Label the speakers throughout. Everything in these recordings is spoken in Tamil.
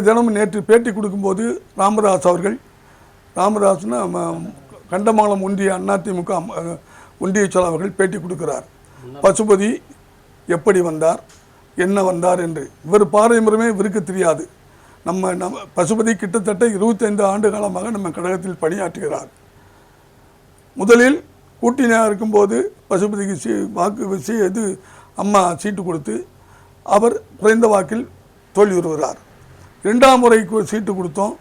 Speaker 1: தினமும் நேற்று பேட்டி கொடுக்கும்போது ராமதாஸ் அவர்கள், ராமதாஸ்னா கண்டமாலம் ஒன்றிய அதிமுக ஒன்றிய செயலாளர்கள் பேட்டி கொடுக்கிறார். பசுபதி எப்படி வந்தார், என்ன வந்தார் என்று இவர் பாரம்பரியமே இவருக்கு தெரியாது. நம்ம பசுபதி கிட்டத்தட்ட 25 ஆண்டு காலமாக நம்ம கழகத்தில் பணியாற்றுகிறார். முதலில் கூட்டணியாக இருக்கும்போது பசுபதிக்கு வாக்கு அம்மா சீட்டு கொடுத்து அவர் குறைந்த வாக்கில் தோல்வியுறுகிறார். 2ஆம் முறைக்கு சீட்டு கொடுத்தோம்.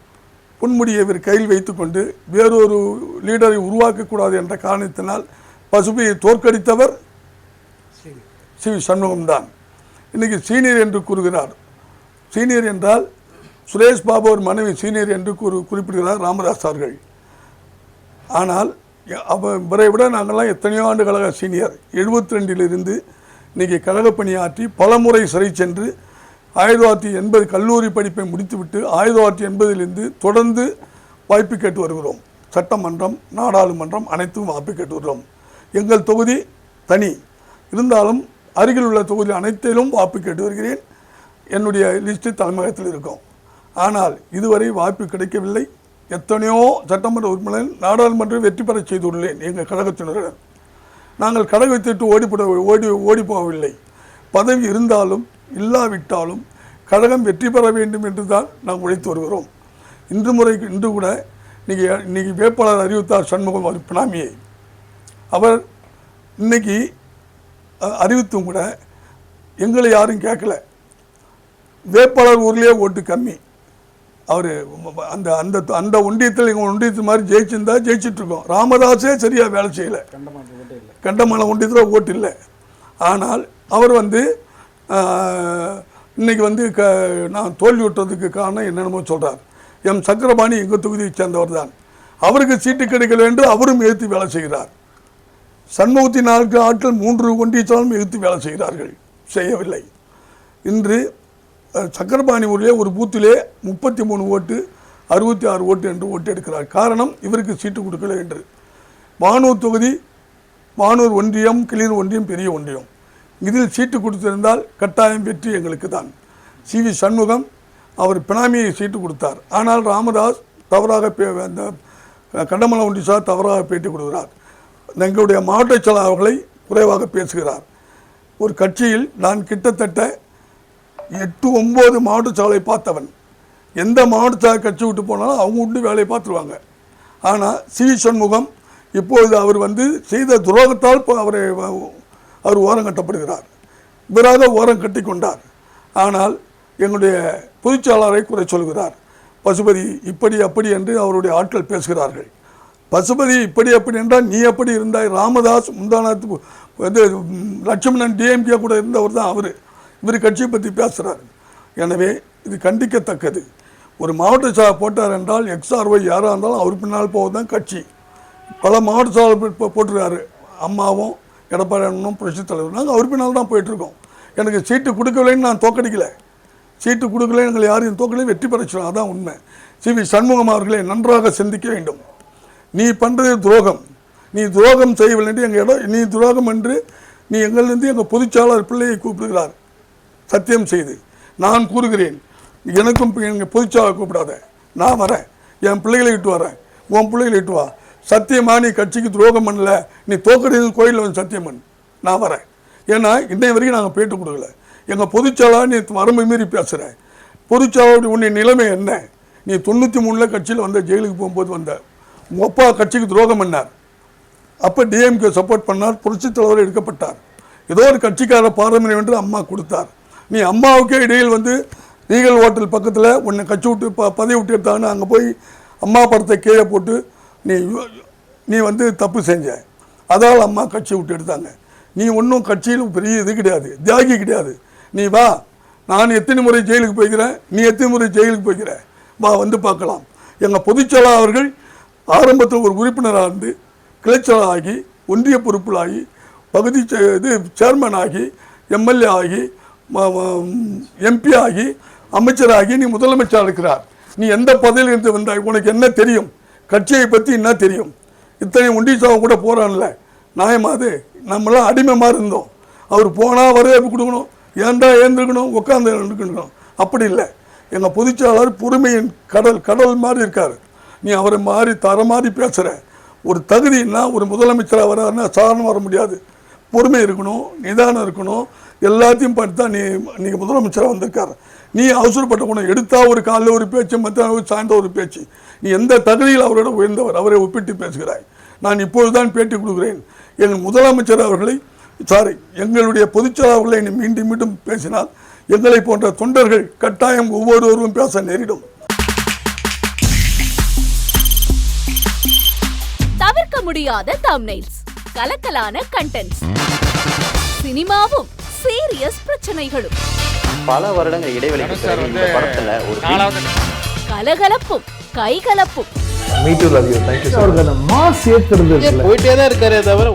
Speaker 1: பொன்முடியை இவர் கையில் வைத்துக்கொண்டு வேறொரு லீடரை உருவாக்கக்கூடாது என்ற காரணத்தினால் பசுபதியை தோற்கடித்தவர் சி வி சண்முகம்தான். இன்றைக்கி சீனியர் என்று கூறுகிறார். சீனியர் என்றால் சுரேஷ் பாபு ஒரு மனைவி சீனியர் என்று குறிப்பிடுகிறார் ராமதாஸ் அவர்கள். ஆனால் இவரை விட நாங்கள்லாம் எத்தனையோ ஆண்டு கழக சீனியர். 72 இன்றைக்கி கழக பணியாற்றி பல முறை சிறை சென்று 1980 கல்லூரி படிப்பை முடித்துவிட்டு 1980 தொடர்ந்து வாய்ப்பு கேட்டு வருகிறோம். சட்டமன்றம், நாடாளுமன்றம் அனைத்தும் வாய்ப்பு கேட்டு வருகிறோம். எங்கள் தொகுதி தனி இருந்தாலும் அருகில் உள்ள தொகுதி அனைத்திலும் வாய்ப்பு கேட்டு வருகிறேன். என்னுடைய லிஸ்ட்டு தலைமையகத்தில் இருக்கும். ஆனால் இதுவரை வாய்ப்பு கிடைக்கவில்லை. எத்தனையோ சட்டமன்ற உறுப்பினர் நாடாளுமன்றம் வெற்றி பெற செய்துள்ளேன். எங்கள் கழகத்தினருடன் நாங்கள் கழகத்தை விட்டு ஓடி போகவில்லை. பதவி இருந்தாலும் இல்லாவிட்டாலும் கழகம் வெற்றி பெற வேண்டும் என்று தான் நாம் உழைத்து வருகிறோம். இன்று கூட இன்னைக்கு வேட்பாளர் அறிவித்தார் சண்முகம் அவர் பினாமியை. அவர் இன்னைக்கு அறிவித்தும் கூட எங்களை யாரும் கேட்கல. வேட்பாளர் ஊர்லேயே ஓட்டு கம்மி. அவர் அந்த அந்த அந்த ஒன்றியத்தில் எங்கள் ஒன்றியத்து மாதிரி ஜெயிச்சிருந்தா ஜெயிச்சிட்ருக்கோம். ராமதாஸே சரியாக வேலை செய்யலை. கண்டமான ஒன்றியத்தில் ஓட்டு இல்லை. ஆனால் அவர் இன்னைக்கு நான் தோல்வி விட்டதுக்கு காரணம் என்னென்னமோ சொல்கிறார். எம் சக்கரபாணி எங்கள் தொகுதியை சேர்ந்தவர் தான். அவருக்கு சீட்டு கிடைக்கல என்று அவரும் எதிர்த்து வேலை செய்கிறார். சண்முகத்தின் ஆட்கள் 3 ஒன்றியத்தாலும் எதிர்த்து வேலை செய்கிறார்கள். செய்யவில்லை. இன்று சக்கரபாணி ஊரிலே ஒரு பூத்திலே 33 ஓட்டு 66 ஓட்டு என்று ஓட்டு எடுக்கிறார். காரணம் இவருக்கு சீட்டு கொடுக்கல என்று. வானூர் தொகுதி, வானூர் ஒன்றியம், கிளியூர் ஒன்றியம் பெரிய ஒன்றியம். இதில் சீட்டு கொடுத்திருந்தால் கட்டாயம் வெற்றி எங்களுக்கு தான். சி வி சண்முகம் அவர் பினாமியை சீட்டு கொடுத்தார். ஆனால் ராமதாஸ் தவறாக கண்டமலம் ஒன்றிய சார் தவறாக பேட்டி கொடுக்கிறார். எங்களுடைய மாவட்ட செயலாளர்களை குறைவாக பேசுகிறார். ஒரு கட்சியில் நான் கிட்டத்தட்ட 8-9 மாவட்ட செயலை பார்த்தவன். எந்த மாவட்ட செயலர் கட்சி விட்டு போனாலும் அவங்க விட்டு வேலையை பார்த்துருவாங்க. ஆனால் சி வி சண்முகம் இப்பொழுது அவர் செய்த துரோகத்தால் அவர் ஓரம் கட்டப்படுகிறார். இவராக ஓரம் கட்டி கொண்டார். ஆனால் எங்களுடைய பொதுச்செயலாளரை குறை சொல்கிறார். பசுபதி இப்படி அப்படி என்று அவருடைய ஆட்கள் பேசுகிறார்கள். பசுபதி இப்படி அப்படி என்றால் நீ எப்படி இருந்தாய்? ராமதாஸ் முந்தானத்து லட்சுமணன் டிஎம்கே கூட இருந்தவர் தான் அவர். இவர் கட்சியை பற்றி பேசுகிறார். எனவே இது கண்டிக்கத்தக்கது. ஒரு மாவட்ட செயலர் போட்டார் என்றால் XRY யாராக இருந்தாலும் அவர் பின்னால் போவதுதான் கட்சி. பல மாவட்ட செயலர் போட்டிருக்காரு. அம்மாவும் எடப்பாடி அண்ணனும் புரட்சித் தலைவர். நாங்கள் அவர் பின்னால் தான் போயிட்டுருக்கோம். எனக்கு சீட்டு கொடுக்கலைன்னு நான் தோக்கடிக்கலை. சீட்டு கொடுக்கலை எங்களை யாரையும் தோக்கலையும் வெற்றி பெறச்சிடும். அதான் உண்மை. சி வி சண்முகம் அவர்களை நன்றாக சிந்திக்க வேண்டும். நீ பண்ணுறது துரோகம். நீ துரோகம் செய்யவில்லை என்று எங்கள் நீ துரோகம் என்று நீ எங்களிலிருந்து எங்கள் பொதுச்செயலாளர் பிள்ளையை கூப்பிடுகிறார். சத்தியம் செய்து நான் கூறுகிறேன், எனக்கும் எங்கள் பொதுச்செயலாளர் கூப்பிடாத. நான் வரேன், என் பிள்ளைகளை இட்டு வரேன், உன் பிள்ளைகளை இட்டு வா. சத்தியமாக நீ கட்சிக்கு துரோகம் பண்ணல, நீ தோக்கடிது கோயிலில் சத்தியம் பண்ணு, நான் வரேன். ஏன்னா இன்னை வரைக்கும் நாங்கள் பேட்டு கொடுக்கல. எங்கள் பொதுச்செயலாளர் நீ வரம்பு மீறி பேசுகிற. பொதுச்செயலாளர் உன்னை நிலைமை என்ன? நீ 93 கட்சியில் ஜெயிலுக்கு போகும்போது உங்கள் அப்பா கட்சிக்கு துரோகம் பண்ணார். அப்போ டிஎம்கே சப்போர்ட் பண்ணார். புரட்சித் தலைவர் எடுக்கப்பட்டார். ஏதோ ஒரு கட்சிக்கார பாரம்பரியம் என்று அம்மா கொடுத்தார். நீ அம்மாவுக்கே இடையில் ரீகல் ஹோட்டல் பக்கத்தில் உன்னை கட்சி விட்டு பதவி விட்டு எடுத்தாங்கன்னு அங்கே போய் அம்மா படத்தை கீழே போட்டு நீ தப்பு செஞ்ச. அதால் அம்மா கட்சி விட்டு எடுத்தாங்க. நீ ஒன்றும் கட்சியில் பெரிய இது கிடையாது, தியாகி கிடையாது. நீ வா, நான் எத்தனை முறை ஜெயிலுக்கு போய்க்கிறேன், நீ எத்தனை முறை ஜெயிலுக்கு போய்க்கிற, வா பார்க்கலாம். எங்கள் பொதுச்செயலாளர் அவர்கள் ஆரம்பத்தில் ஒரு உறுப்பினராக இருந்து கிளைச்செயலாளர் ஆகி, ஒன்றிய பொறுப்பிலாகி, பகுதி சேர்மன் ஆகி, எம்எல்ஏ ஆகி, MP ஆகி, அமைச்சராகி நீ முதலமைச்சராக இருக்கிறார். நீ எந்த பதவியில் இருந்து வந்தாய்? உனக்கு என்ன தெரியும்? கட்சியை பற்றி என்ன தெரியும்? இத்தனை ஒன்றியசாவை கூட போகிறான்ல, நியாயமாது? நம்மளாம் அடிமை மாதிரி இருந்தோம். அவர் போனால் வரவேற்பு கொடுக்கணும், ஏண்டா ஏந்திருக்கணும், உட்காந்து இருக்கணும். அப்படி இல்லை. எங்கள் பொதுச்செயலாளர் பொறுமையின் கடல் மாதிரி இருக்கார். நீ அவரை மாதிரி தர மாதிரி பேசுகிற. ஒரு தகுதின்னா ஒரு முதலமைச்சராக வராருன்னா சாதாரணம் வர முடியாது. பொறுமை இருக்கணும், நிதானம் இருக்கணும். எல்லாத்தையும் பார்த்து தான் நீங்கள் முதலமைச்சராக வந்திருக்காரு. நீ அவசரப்பட்ட குணம் எடுத்தா ஒரு காலையில் ஒரு பேச்சு, மத்தியானம் சாய்ந்த ஒரு பேச்சு. நீ எந்த தகுதியில் அவரோட உயர்ந்தவர், அவரை ஒப்பிட்டு பேசுகிறாய். நான் இப்பொழுது தான் பேட்டி கொடுக்குறேன். எங்கள் முதலமைச்சர் அவர்களை எங்களுடைய பொதுச்செயலாளர்களை நீ மீண்டும் மீண்டும் பேசினால் எங்களை போன்ற தொண்டர்கள் கட்டாயம் ஒவ்வொருவரும் பேச நேரிடும்.
Speaker 2: தவிர்க்க முடியாத தம்ப்நெயில்ஸ், கலக்கலான கண்டென்ட்ஸ், சினிமாவும் சீரியஸ் பிரச்சனைகளும்,
Speaker 3: பல வருடங்கள் இடைவெளிக்கு பிறகு இந்த படத்துல ஒரு
Speaker 2: கலகலப்பும் கைகலப்பும்,
Speaker 3: போயிட்டே தான் இருக்காரே தவிர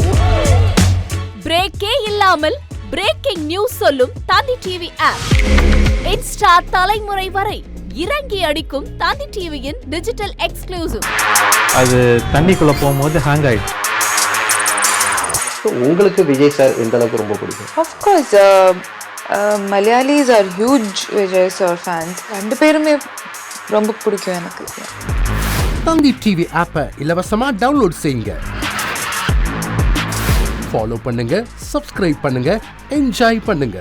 Speaker 2: பிரேக்கே இல்லாமல் பிரேக்கிங் நியூஸ் சொல்லும் தந்தி டிவி ஆப். இன்ஸ்டா தலைமுறை வரை இறங்கி அடிக்கும் தந்தி டிவியின் டிஜிட்டல் எக்ஸ்க்ளூசிவ்.
Speaker 4: அது தண்ணிக்குள்ள போகும்போது ஹேங் ஆயிடுச்சு.
Speaker 3: உங்களுக்கு விஜய் சார் எந்த அளவுக்கு ரொம்ப பிடிக்கும்?
Speaker 5: Of course, Malayalis are huge Vijay sir fans. ரெண்டு பேருமே ரொம்ப பிடிக்கும் எனக்கு.
Speaker 6: தந்தி டிவி ஆப்பை இலவசமா டவுன்லோட் செய்யுங்க. ஃபாலோ பண்ணுங்க, சப்ஸ்கிரைப் பண்ணுங்க, என்ஜாய் பண்ணுங்க.